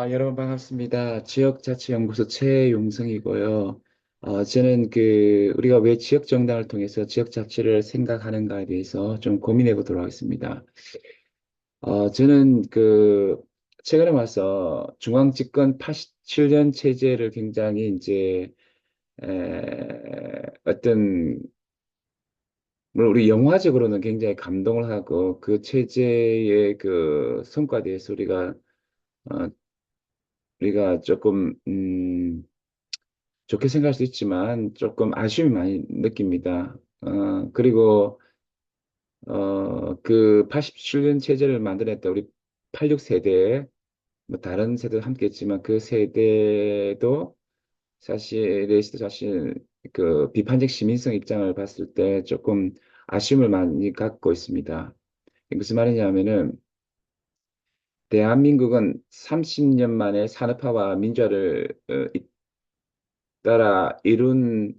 여러분 반갑습니다. 지역자치연구소 최용성이고요. 저는 우리가 왜 지역정당을 통해서 지역자치를 생각하는가에 대해서 좀 고민해 보도록 하겠습니다. 저는 최근에 와서 중앙집권 87년 체제를 굉장히 어떤, 물론 우리 영화적으로는 굉장히 감동을 하고 그 체제의 그 성과에 대해서 어, 우리가 조금, 좋게 생각할 수 있지만 조금 아쉬움이 많이 느낍니다. 그리고 그 87년 체제를 만들었던 우리 86세대, 뭐 다른 세대도 함께 했지만 그 세대도 사실 그 비판적 시민성 입장을 봤을 때 조금 아쉬움을 많이 갖고 있습니다. 무슨 말이냐면은 대한민국은 30년 만에 산업화와 민주화를 따라 이룬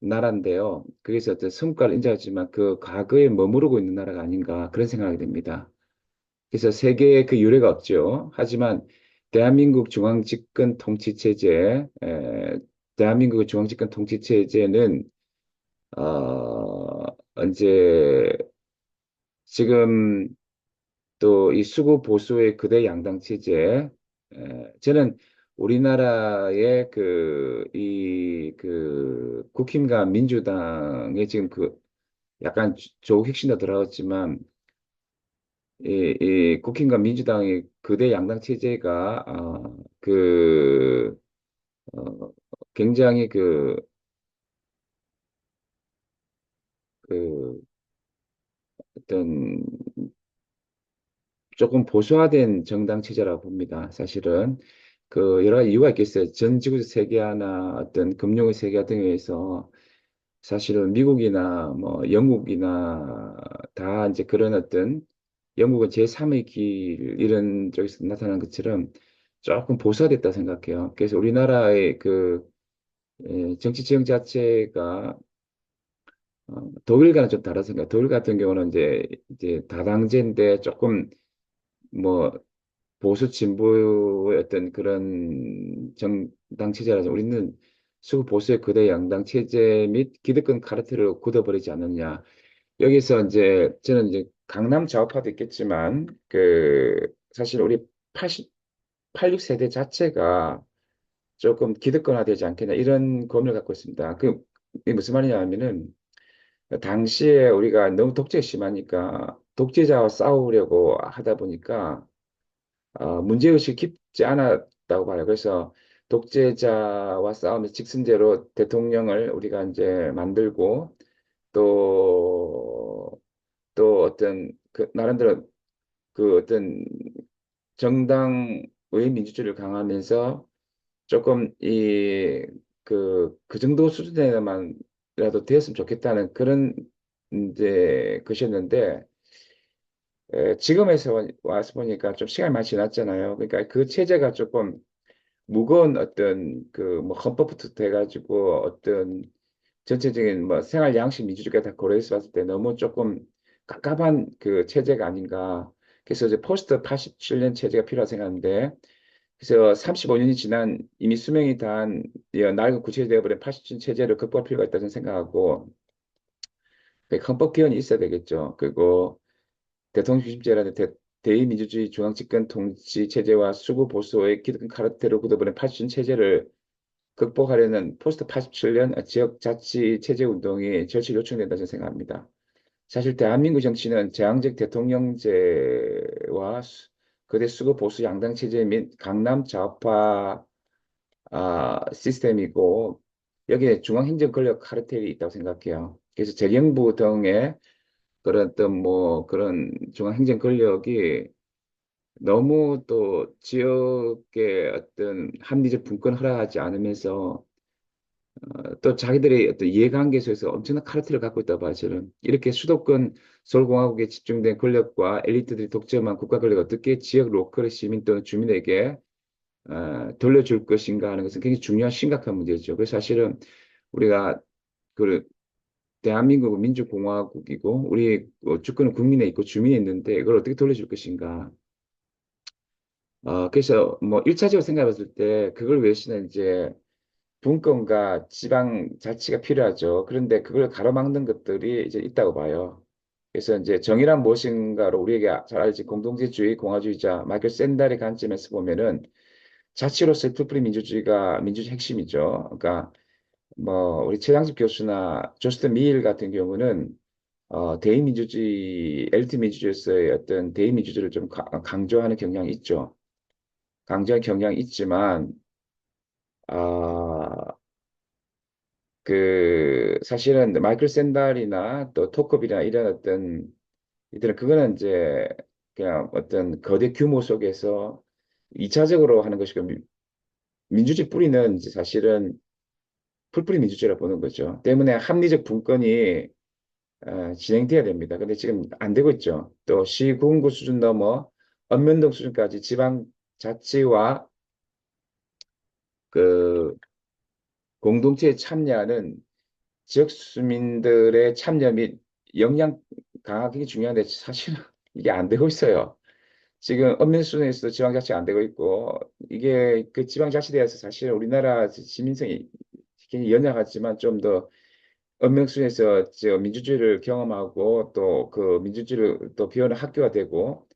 나라인데요. 그래서 어떤 성과를 인정하지만 그 과거에 머무르고 있는 나라가 아닌가 그런 생각이 듭니다. 그래서 세계에 그 유례가 없죠. 하지만 대한민국 중앙집권 통치체제, 대한민국의 중앙집권 통치체제는 이제 지금 또 이 수구 보수의 그대 양당 체제, 저는 우리나라의 국힘과 민주당의 지금 약간 조국 혁신도 들어갔지만, 이 국힘과 민주당의 그대 양당 체제가, 어, 굉장히 그, 어떤 조금 보수화된 정당 체제라고 봅니다. 사실은 여러 가지 이유가 있겠어요. 전 지구적 세계화나 어떤 금융의 세계화 등에 의해서 사실은 미국이나 뭐 영국이나 다 이제 그런 어떤 영국은 제3의 길 이런 쪽에서 나타난 것처럼 조금 보수화됐다 생각해요. 그래서 우리나라의 정치 지형 자체가 독일과는 좀 다르다 생각. 독일 같은 경우는 이제 다당제인데 조금 뭐 보수 진보의 어떤 그런 정당 체제라서 우리는 수구 보수의 거대 양당 체제 및 기득권 카르텔을 굳어버리지 않느냐. 여기서 이제 저는 이제 강남 좌우파도 있겠지만 사실 우리 80, 86세대 자체가 조금 기득권화되지 않겠냐 이런 고민을 갖고 있습니다. 이게 무슨 말이냐면은 당시에 우리가 너무 독재 심하니까 독재자와 싸우려고 하다 보니까 문제의식이 깊지 않았다고 봐요. 그래서 독재자와 싸우면서 직선제로 대통령을 우리가 이제 만들고 또, 또 어떤 나름대로 어떤 정당의 민주주의를 강화하면서 조금 그 정도 수준에만이라도 되었으면 좋겠다는 그런 이제 것이었는데 지금에서 와서 보니까 좀 시간이 많이 지났잖아요. 그러니까 그 체제가 조금 무거운 어떤 뭐 헌법부터 돼가지고 어떤 전체적인 뭐 생활 양식 민주주의가 다 고려해서 봤을 때 너무 조금 깝깝한 그 체제가 아닌가. 그래서 이제 포스트 87년 체제가 필요하다 생각하는데 그래서 35년이 지난 이미 수명이 다한 낡은 구체되어버린 87년 체제를 극복할 필요가 있다고 저는 생각하고 그 헌법 개헌이 있어야 되겠죠. 그리고 대통령 중심제라는 대의민주주의 중앙집권 통치 체제와 수구 보수의 기득권 카르텔을 굳어버린 80년 체제를 극복하려는 포스트 87년 지역 자치 체제 운동이 절실히 요청된다고 저는 생각합니다. 사실 대한민국 정치는 제왕적 대통령제와 거대 수구 보수 양당 체제 및 강남 좌파 시스템이고 여기에 중앙행정 권력 카르텔이 있다고 생각해요. 그래서 재경부 등의 그런 어떤 뭐 그런 중앙행정 권력이 너무 또 지역의 어떤 합리적 분권 허락하지 않으면서 또 자기들의 어떤 이해관계에서 엄청난 카르텔을 갖고 있다고 봐요, 저는. 이렇게 수도권 서울공화국에 집중된 권력과 엘리트들이 독점한 국가 권력을 어떻게 지역 로컬의 시민 또는 주민에게 돌려줄 것인가 하는 것은 굉장히 중요한 심각한 문제죠. 그래서 사실은 우리가 그 대한민국은 민주공화국이고 우리 주권은 국민에 있고 주민에 있는데 이걸 어떻게 돌려줄 것인가. 그래서 뭐 1차적으로 생각했을 때 그걸 위해서는 이제 분권과 지방 자치가 필요하죠. 그런데 그걸 가로막는 것들이 이제 있다고 봐요. 그래서 이제 정의란 무엇인가로 우리에게 잘 알지 공동체주의, 공화주의자 마이클 샌델의 관점에서 보면은 자치로서의 풀뿌리 민주주의가 민주주의 핵심이죠. 그러니까 뭐 우리 최장집 교수나 조스트 미일 같은 경우는 대의민주주의, 엘리트 민주주의에서의 어떤 대의민주주의를 좀 강조하는 경향이 있죠. 강조하는 경향이 있지만 아, 그 사실은 마이클 샌달이나 또 토커비나 이런 어떤 이들은 그거는 이제 그냥 어떤 거대 규모 속에서 2차적으로 하는 것이고 민주주의 뿌리는 이제 사실은 풀뿌리 민주주의라 보는 거죠. 때문에 합리적 분권이 진행돼야 됩니다. 근데 지금 안 되고 있죠. 또 시군구 수준 넘어 읍면동 수준까지 지방 자치와 그 공동체에 참여하는 지역 주민들의 참여 및 역량 강화하기 중요한데 사실은 이게 안 되고 있어요. 지금 읍면수준에서도 지방자치가 안 되고 있고 이게 그 지방자치대에서 사실 우리나라 시민성이 굉장히 연약하지만 좀 더 읍면수준에서 저 민주주의를 경험하고 또 그 민주주의를 또 배우는 학교가 되고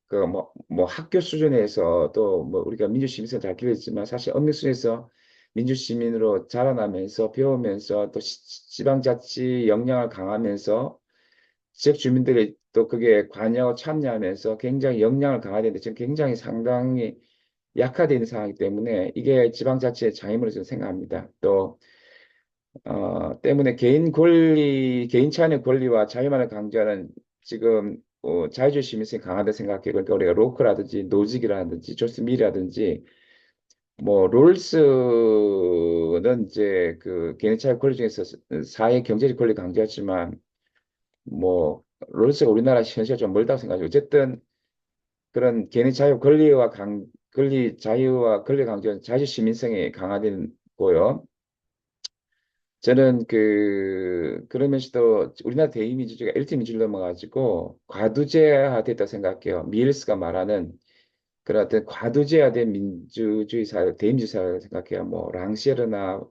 그 뭐 학교 수준에서 또 뭐 우리가 민주시민성 잘 기르지만 사실 읍면 수준에서 민주시민으로 자라나면서 배우면서 또 지방자치 역량을 강하면서 지역 주민들이 또 그게 관여하고 참여하면서 굉장히 역량을 강화되는데 지금 굉장히 상당히 약화되어 있는 상황이기 때문에 이게 지방자치의 장애물로 저는 생각합니다. 또 때문에 개인 권리, 개인 차원의 권리와 자유만을 강조하는 지금 자유주의 시민성이 강하다 생각해요. 그러니까 우리가 로크라든지 노직이라든지 조스 밀이라든지 뭐 롤스는 이제 그 개인 차의 권리 중에서 사회 경제적 권리 강조하지만 뭐 롤스가 우리나라 현실과 좀 멀다고 생각하죠. 어쨌든 그런 개인의 자유 권리와 권리 자유와 권리 강조는 자유 시민성이 강화되는 거요. 저는 그러면서도 우리나라 대의민주주의가 일제민주를 넘어가지고 과두제화됐다 생각해요. 미일스가 말하는 그런 어떤 과두제화된 민주주의 사회, 대의민주주의 사회라고 생각해요. 뭐 랑시에르나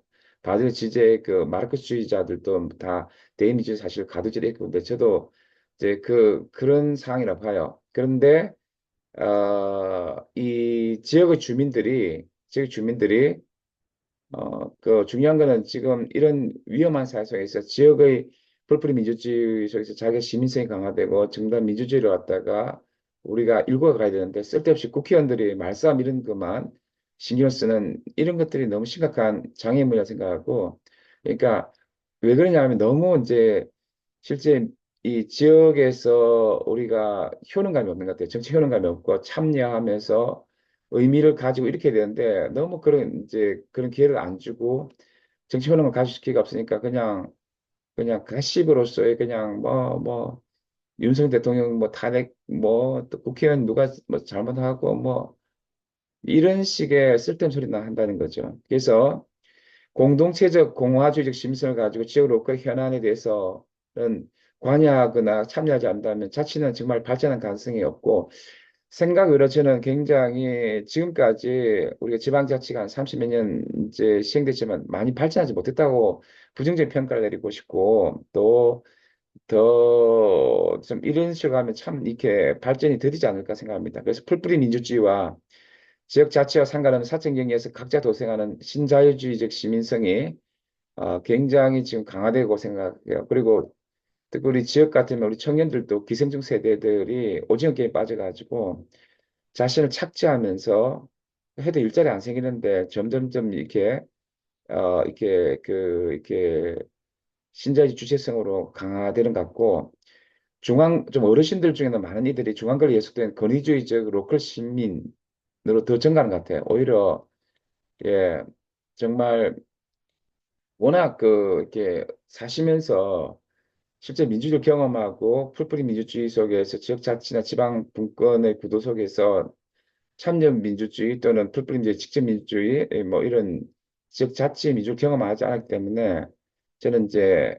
바질 지제 그 마르크스주의자들도 다 대의민주주의 사실 과두제됐고 근데 저도 이제 그런 상황이라 봐요. 그런데 이 지역의 주민들이 그 중요한 거는 지금 이런 위험한 사회 속에서 지역의 풀뿌리 민주주의 속에서 자기 시민성이 강화되고 정당 민주주의를 갖다가 우리가 일구어 가야 되는데 쓸데없이 국회의원들이 말싸움 이런 것만 신경 쓰는 이런 것들이 너무 심각한 장애물이라 생각하고 그러니까 왜 그러냐면 너무 이제 실제 이 지역에서 우리가 효능감이 없는 것 같아요. 정치 효능감이 없고 참여하면서 의미를 가지고 이렇게 되는데 너무 그런 이제 그런 기회를 안 주고 정치 효능을 가질 기회가 없으니까 그냥 가십으로서의 그냥 윤석열 대통령 뭐 탄핵 뭐 또 국회의원 누가 뭐 잘못하고 뭐 이런 식의 쓸데없는 소리나 한다는 거죠. 그래서 공동체적 공화주의적 심성을 가지고 지역 로컬 현안에 대해서는 관여하거나 참여하지 않는다면 자치는 정말 발전할 가능성이 없고 생각으로 저는 굉장히 지금까지 우리가 지방자치가 한 30몇 년 이제 시행됐지만 많이 발전하지 못했다고 부정적인 평가를 내리고 싶고 또 더 좀 이런 식으로 하면 참 이렇게 발전이 더디지 않을까 생각합니다. 그래서 풀뿌리 민주주의와 지역 자치와 상관없는 사적 영역에서 각자 도생하는 신자유주의적 시민성이 굉장히 지금 강화되고 생각해요. 그리고 특히 우리 지역 같으면 우리 청년들도 기생충 세대들이 오징어 게임 빠져가지고 자신을 착취하면서 해도 일자리 안 생기는데 점점점 이렇게 신자유주의 주체성으로 강화되는 것 같고 좀 어르신들 중에는 많은 이들이 중앙권리 예속된 권위주의적 로컬 시민으로 더 증가하는 것 같아요. 오히려 예 정말 워낙 이렇게 사시면서 실제 민주주의 경험하고 풀뿌리 민주주의 속에서 지역자치나 지방 분권의 구도 속에서 참여 민주주의 또는 풀뿌리 민주주의, 직접 민주주의 뭐 이런 지역자치 민주를 경험하지 않았기 때문에 저는 이제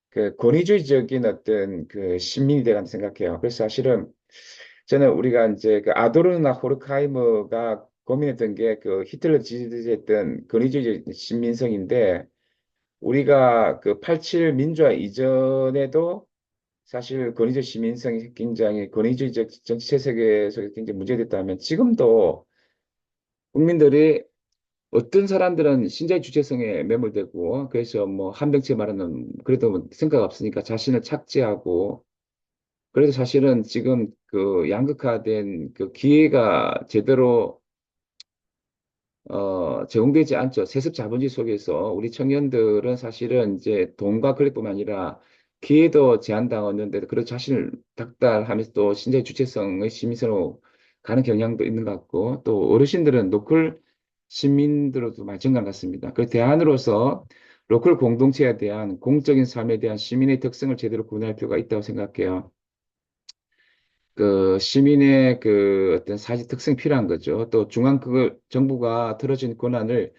그 권위주의적인 어떤 그 시민이 되간다 생각해요. 그래서 사실은 저는 우리가 이제 그 아도르나 호르카이머가 고민했던 게 그 히틀러 지지했던 권위주의 신민성인데 우리가 그 87 민주화 이전에도 사실 권위주의 시민성이 굉장히 권위주의적 정치 세계 속에서 굉장히 문제됐다면 지금도 국민들이 어떤 사람들은 신자의 주체성에 매몰되고 그래서 뭐 한병채 말하는 그래도 뭐 생각 없으니까 자신을 착지하고 그래서 사실은 지금 그 양극화된 그 기회가 제대로 제공되지 않죠. 세습 자본주의 속에서 우리 청년들은 사실은 이제 돈과 권리뿐만 아니라 기회도 제한당했는데 그런 자신을 닥달하면서 또 신자의 주체성의 시민으로 가는 경향도 있는 것 같고 또 어르신들은 로컬 시민들로도 마찬가지 같습니다. 그 대안으로서 로컬 공동체에 대한 공적인 삶에 대한 시민의 특성을 제대로 구현할 필요가 있다고 생각해요. 그 시민의 그 어떤 사회 특성이 필요한 거죠. 또 중앙 그 정부가 틀어진 권한을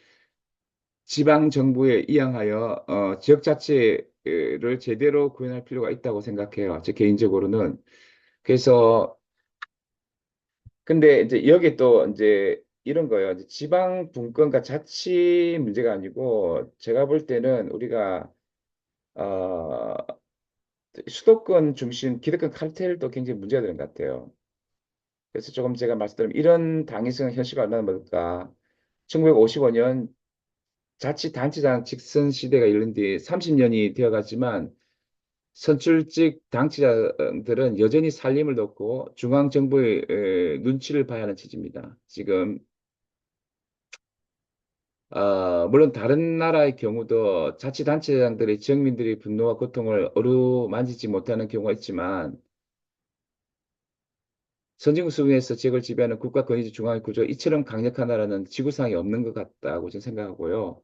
지방 정부에 이양하여 지역 자치를 제대로 구현할 필요가 있다고 생각해요. 제 개인적으로는. 그래서 근데 이제 여기 또 이제 이런 거예요. 이제 지방 분권과 자치 문제가 아니고 제가 볼 때는 우리가 어, 수도권 중심 기득권 카르텔도 굉장히 문제가 되는 것 같아요. 그래서 조금 제가 말씀드린 이런 당위성 현실과 얼마나 멀까? 1955년 자치단체장 직선 시대가 이른 뒤 30년이 되어갔지만 선출직 당치자들은 여전히 살림을 돕고 중앙정부의 눈치를 봐야 하는 처지입니다. 지금 물론 다른 나라의 경우도 자치단체장들이 지역민들의 분노와 고통을 어루만지지 못하는 경우가 있지만 선진국 수준에서 지역을 지배하는 국가 권위주의 중앙의 구조 이처럼 강력한 나라는 지구상에 없는 것 같다고 저는 생각하고요.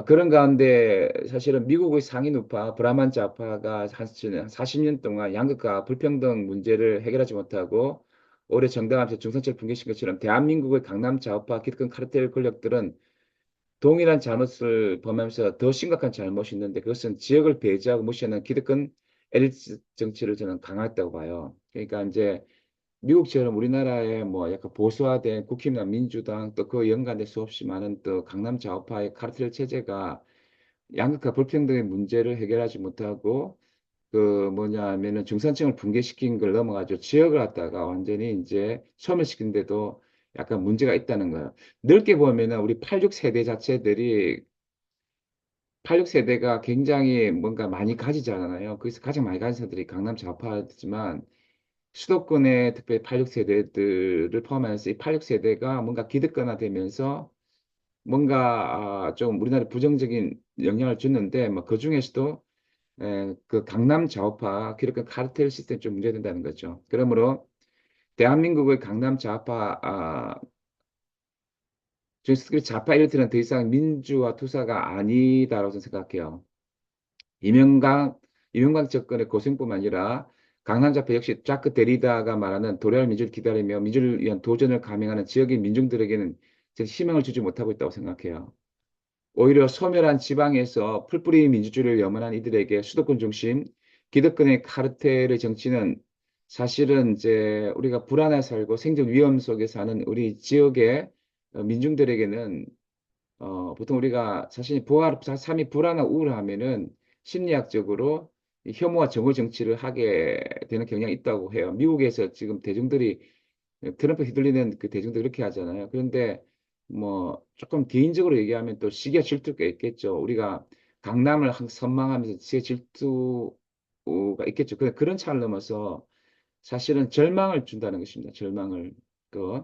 그런 가운데 사실은 미국의 상인 우파, 브라만 좌파가 한 40년 동안 양극화, 불평등 문제를 해결하지 못하고 올해 정당합에서 중선제를 붕괴시킨 것처럼 대한민국의 강남 좌우파 기득권 카르텔 권력들은 동일한 잘못을 범하면서 더 심각한 잘못이 있는데 그것은 지역을 배제하고 무시하는 기득권 엘리트 정치를 저는 강화했다고 봐요. 그러니까 이제 미국처럼 우리나라의 뭐 약간 보수화된 국힘이나 민주당 또 그 연관된 수없이 많은 또 강남 좌우파의 카르텔 체제가 양극화 불평등의 문제를 해결하지 못하고 그 뭐냐면은 중산층을 붕괴시킨 걸 넘어가죠. 지역을 갖다가 완전히 이제 소멸시킨데도 약간 문제가 있다는 거예요. 넓게 보면은 우리 86 세대 자체들이 86 세대가 굉장히 뭔가 많이 가지잖아요. 그래서 가장 많이 가진 사람들이 강남 좌파지만 수도권의 특별히 86 세대들을 포함해서 이 86 세대가 뭔가 기득권화되면서 뭔가 좀 우리나라에 부정적인 영향을 줬는데 뭐 그중에서도 그 강남 좌우파 기득권 카르텔 시스템이 좀 문제된다는 거죠. 그러므로 대한민국의 강남 좌파 특히 좌파 일들은 더 이상 민주화 투사가 아니다라고 저는 생각해요. 이명박 이명박 정권의 고생뿐만 아니라 강남 좌파 역시 자크 데리다가 말하는 도래할 민주를 기다리며 민주를 위한 도전을 감행하는 지역의 민중들에게는 저는 희망을 주지 못하고 있다고 생각해요. 오히려 소멸한 지방에서 풀뿌리 민주주의를 염원한 이들에게 수도권 중심 기득권의 카르텔의 정치는 사실은 이제 우리가 불안해 살고 생존 위험 속에 사는 우리 지역의 민중들에게는 보통 우리가 자신이 삶이 불안하고 우울하면은 심리학적으로 이 혐오와 정오 정치를 하게 되는 경향이 있다고 해요. 미국에서 지금 대중들이 트럼프 휘둘리는 그 대중도 그렇게 하잖아요. 그런데 뭐 조금 개인적으로 얘기하면 또 시기와 질투가 있겠죠. 우리가 강남을 선망하면서 시기와 질투가 있겠죠. 근데 그런 차를 넘어서 사실은 절망을 준다는 것입니다. 절망을. 그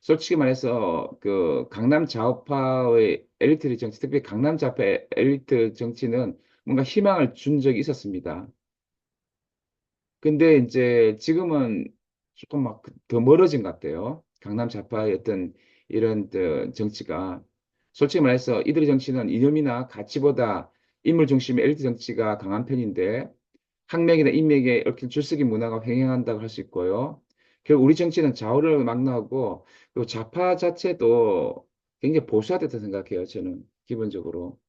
솔직히 말해서 그 강남 좌우파의 엘리트 정치, 특히 강남 좌파의 엘리트 정치는 뭔가 희망을 준 적이 있었습니다. 근데 이제 지금은 조금 막 더 멀어진 것 같아요. 강남 좌파의 어떤 이런 정치가. 솔직히 말해서 이들의 정치는 이념이나 가치보다 인물 중심의 엘리트 정치가 강한 편인데 학맥이나 인맥에 얽힌 출세기 문화가 횡행한다고 할 수 있고요. 결국 우리 정치는 좌우를 막론하고 그 좌파 자체도 굉장히 보수화됐다 생각해요. 저는 기본적으로.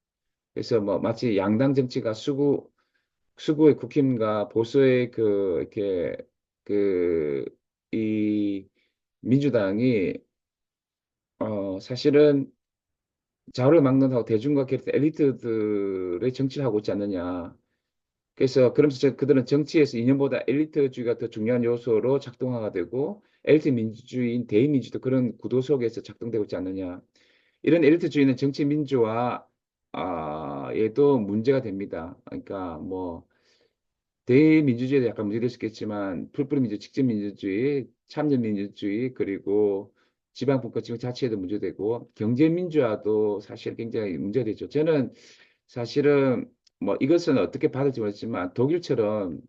그래서 뭐 마치 양당 정치가 수구의 국힘과 보수의 그 이렇게 그, 이 민주당이, 사실은 좌우를 막론하고 대중과 결합 엘리트들의 정치를 하고 있지 않느냐. 그래서 그러면서 그들은 정치에서 이념보다 엘리트주의가 더 중요한 요소로 작동화가 되고 엘리트 민주주의인 대의민주도 그런 구도 속에서 작동되고 있지 않느냐. 이런 엘리트주의는 정치 민주화 에도 문제가 됩니다. 그러니까 뭐 대민주주의도 약간 문제될 수 있겠지만 풀뿌리 민주, 직접 민주주의, 참여 민주주의 그리고 지방분권 지방 자치에도 문제되고 경제 민주화도 사실 굉장히 문제되죠. 저는 사실은 뭐 이것은 어떻게 받을지 모르겠지만 독일처럼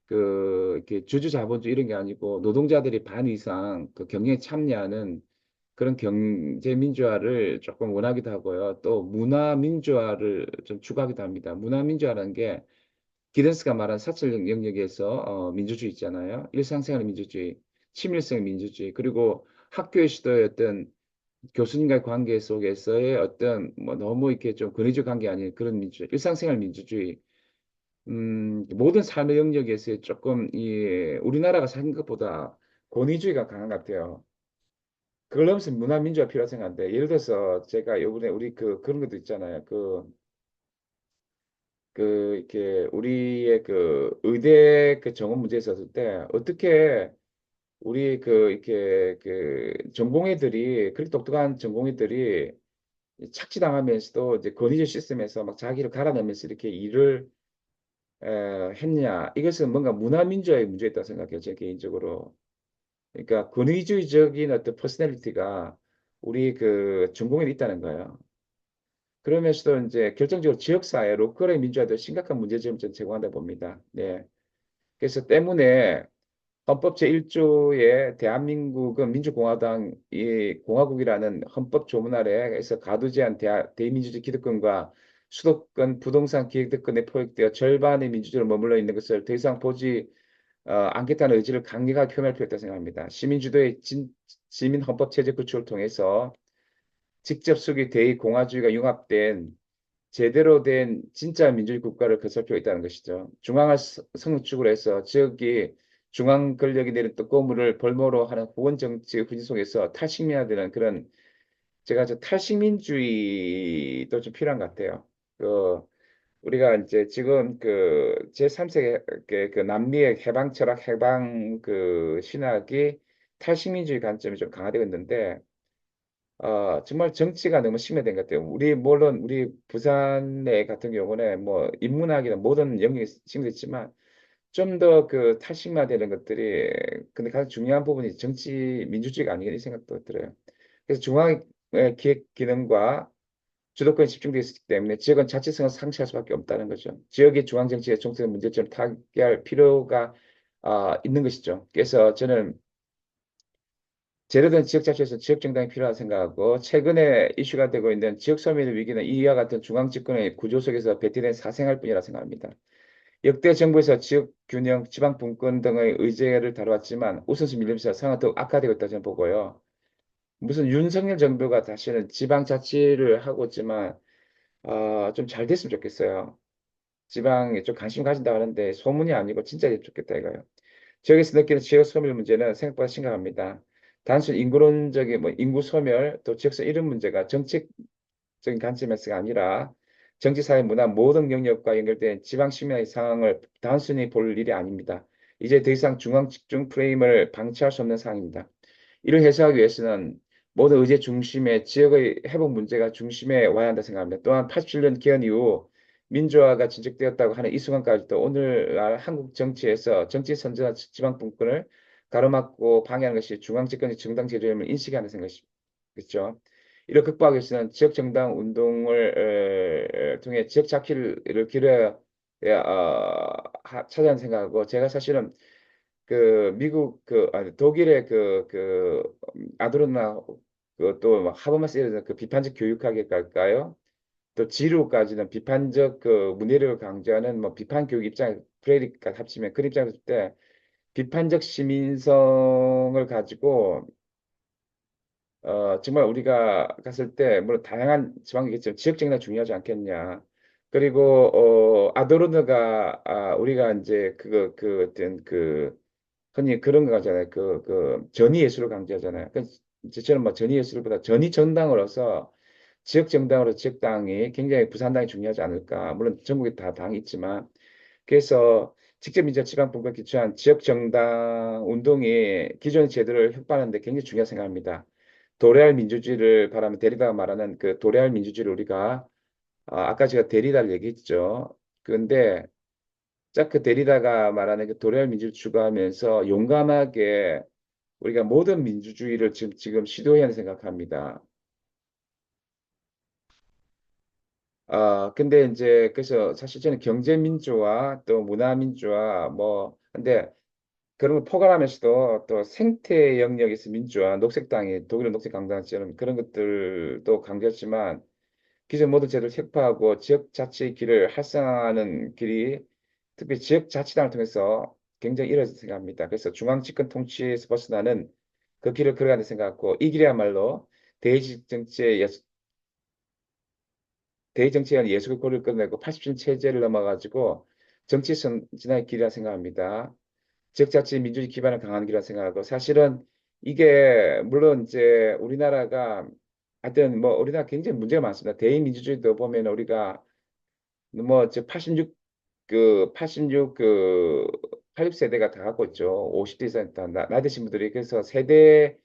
이렇게 주주자본주의 이런 게 아니고 노동자들이 반 이상 그 경영에 참여하는 그런 경제 민주화를 조금 원하기도 하고요. 또 문화 민주화를 좀 추구하기도 합니다. 문화 민주화라는 게 기든스가 말한 사칠 영역에서 민주주의 있잖아요. 일상생활 민주주의, 친밀성 민주주의, 그리고 학교에서도 어떤 교수님과의 관계 속에서의 어떤 뭐 너무 이렇게 좀 권위주의 관계 아닌 그런 민주주의, 일상생활 민주주의, 모든 삶의 영역에서 조금 우리나라가 사는 것보다 권위주의가 강한 것 같아요. 그걸 넘어서 문화 민주화 필요하다 생각하는데 예를 들어서 제가 요번에 우리 그런 것도 있잖아요. 이렇게 우리의 그 의대 그 정원 문제 있었을 때 어떻게 우리 이렇게 전공의들이 그렇게 똑똑한 전공의들이 착취당하면서도 이제 권위주의 시스템에서 막 자기를 갈아내면서 이렇게 일을 했냐. 이것은 뭔가 문화민주화의 문제였다고 생각해요. 제 개인적으로. 그러니까 권위주의적인 어떤 퍼스널리티가 우리 그 전공에 있다는 거예요. 그러면서도 이제 결정적으로 지역사회, 로컬의 민주화도 심각한 문제점을 좀 제공한다 봅니다. 네. 그래서 때문에 헌법 제1조에 대한민국은 민주공화당 이 공화국이라는 헌법 조문 아래에서 가두제한 대민주주의 기득권과 수도권 부동산 기득권에 포획되어 절반의 민주주의로 머물러 있는 것을 더 이상 보지 않겠다는 의지를 강력하게 표명할 필요가 있다고 생각합니다. 시민주도의 시민 헌법 체제 구축을 통해서 직접 수기 대의공화주의가 융합된 제대로 된 진짜 민주주의 국가를 건설 필요가 있다는 것이죠. 중앙을 성축으로 해서 지역이 중앙 권력이 내린 떡고물을 볼모로 하는 후원 정치의 분위 속에서 탈식민화되는 그런 제가 탈식민주의도 좀 필요한 것 같아요. 그 우리가 이제 지금 그 제3세계 그 남미의 해방 철학, 해방 그 신학이 탈식민주의 관점이 좀 강화되고 있는데 정말 정치가 너무 심해된 것 같아요. 물론 우리 부산에 같은 경우는 뭐 인문학이나 모든 영역이 심했지만 좀 더 그 탈식화되는 것들이 근데 가장 중요한 부분이 정치 민주주의가 아니겠 이 생각도 들어요. 그래서 중앙의 기획 기능과 주도권이 집중되어 있기 때문에 지역은 자치성을 상실할 수밖에 없다는 거죠. 지역의 중앙 정치의 정책의 문제점을 타개할 필요가 있는 것이죠. 그래서 저는 제대로 된 지역자치에서 지역정당이 필요하다 생각하고 최근에 이슈가 되고 있는 지역소멸 위기는 이와 같은 중앙집권의 구조 속에서 배치된 사생활 뿐이라 생각합니다. 역대 정부에서 지역균형, 지방분권 등의 의제를 다뤄왔지만 우선순위 밀리면서 상황은 더욱 악화되고 있다고 저는 보고요. 무슨 윤석열 정부가 다시는 지방자치를 하고 있지만 좀 잘 됐으면 좋겠어요. 지방에 좀 관심 가진다 하는데 소문이 아니고 진짜 됐으면 좋겠다 이거요. 지역에서 느끼는 지역 소멸 문제는 생각보다 심각합니다. 단순 인구론적인 뭐 인구 소멸 또 지역서 이런 문제가 정책적인 관점에서가 아니라 정치, 사회, 문화 모든 영역과 연결된 지방 시민의 상황을 단순히 볼 일이 아닙니다. 이제 더 이상 중앙 집중 프레임을 방치할 수 없는 상황입니다. 이를 해소하기 위해서는 모든 의제 중심의 지역의 회복 문제가 중심에 와야 한다 생각합니다. 또한 87년 개헌 이후 민주화가 진척되었다고 하는 이 순간까지도 오늘날 한국 정치에서 정치 선진화 지방분권을 가로막고 방해하는 것이 중앙 집권의 정당 제도임을 인식해야 하는 생각이겠죠. 이를 극복하기 위해서는 지역 정당 운동을 통해 지역 잡기를 길어야 찾아야 하는 생각하고 제가 사실은 미국 아니, 독일의 아도르나 그또 하버마스에서 그 비판적 교육학을까요? 또 지루까지는 비판적 그 문해력을 강조하는 뭐 비판 교육 입장 프레리까 합치면 그 입장에서 볼 때 비판적 시민성을 가지고 정말 우리가 갔을 때 물론 다양한 지방이겠지만 지역 정당 중요하지 않겠냐. 그리고 아도르노가 우리가 이제 어떤 흔히 그런 거 하잖아요. 전위 예술을 강조하잖아요. 이제 저는 뭐 전위 예술보다 전위 정당으로서 지역 정당으로 지역당이 굉장히 부산당이 중요하지 않을까. 물론 전국에 다 당이 있지만 그래서 직접 민주화 지방분권 기초한 지역 정당 운동이 기존의 제도를 혁파하는데 굉장히 중요하다고 생각합니다. 도레알 민주주의를 바라면 데리다가 말하는 그 도레알 민주주의를 우리가 아까 제가 데리다를 얘기했죠. 그런데 자크 데리다가 말하는 그 도레알 민주주의를 추구하면서 용감하게 우리가 모든 민주주의를 지금 시도해야 한다고 생각합니다. 근데 이제 그래서 사실 저는 경제민주화 또 문화민주화 뭐 근데 그런 걸 포괄하면서도 또 생태 영역에서 민주화, 녹색당이 독일의 녹색강당처럼 그런 것들도 강조했지만 기존 모든 제도를 혁파하고 지역자치의 길을 활성화하는 길이 특히 지역자치당을 통해서 굉장히 이루어진다고 생각합니다. 그래서 중앙집권 통치에서 벗어나는 그 길을 걸어가는 생각하고 이 길이야말로 대의식 정치의 대의정치의 예술의 고리를 끝내고 80년 체제를 넘어가지고 정치 선진화의 길이라 생각합니다. 지역자치 민주주의 기반을 강화하는 길이라 생각하고 사실은 이게 물론 이제 우리나라가 하여튼 뭐 우리나라 굉장히 문제가 많습니다. 대의민주주의도 보면 우리가 뭐저 86 86세대가 다 갖고 있죠. 50대 이상 다 나이 드신 분들이 그래서 세대의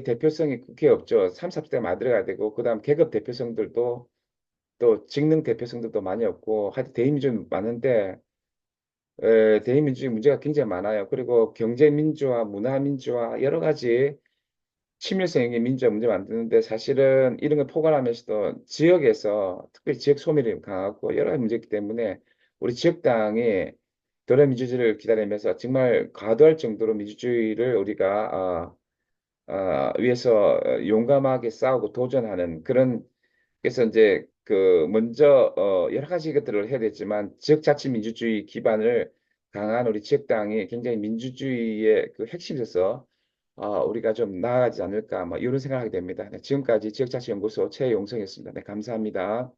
대표성이 그게 없죠. 3, 40대가 만들어가야 되고 그다음 계급 대표성들도 또 직능 대표성들도 많이 없고 하여튼 대의민주주의 많은데 대의민주주의 문제가 굉장히 많아요. 그리고 경제민주화, 문화민주화 여러 가지 친밀성의 민주화 문제 만드는데 사실은 이런 걸 포괄하면서도 지역에서 특별히 지역 소멸이 강하고 여러 가지 문제이기 때문에 우리 지역당이 도래 민주주의를 기다리면서 정말 과도할 정도로 민주주의를 우리가 위해서 용감하게 싸우고 도전하는 그런 그래서 이제 먼저 여러 가지 것들을 해야 되지만 지역자치민주주의 기반을 강한 우리 지역당이 굉장히 민주주의의 그 핵심에서 우리가 좀 나아가지 않을까 뭐 이런 생각하게 됩니다. 네, 지금까지 지역자치연구소 최용성이었습니다. 네, 감사합니다.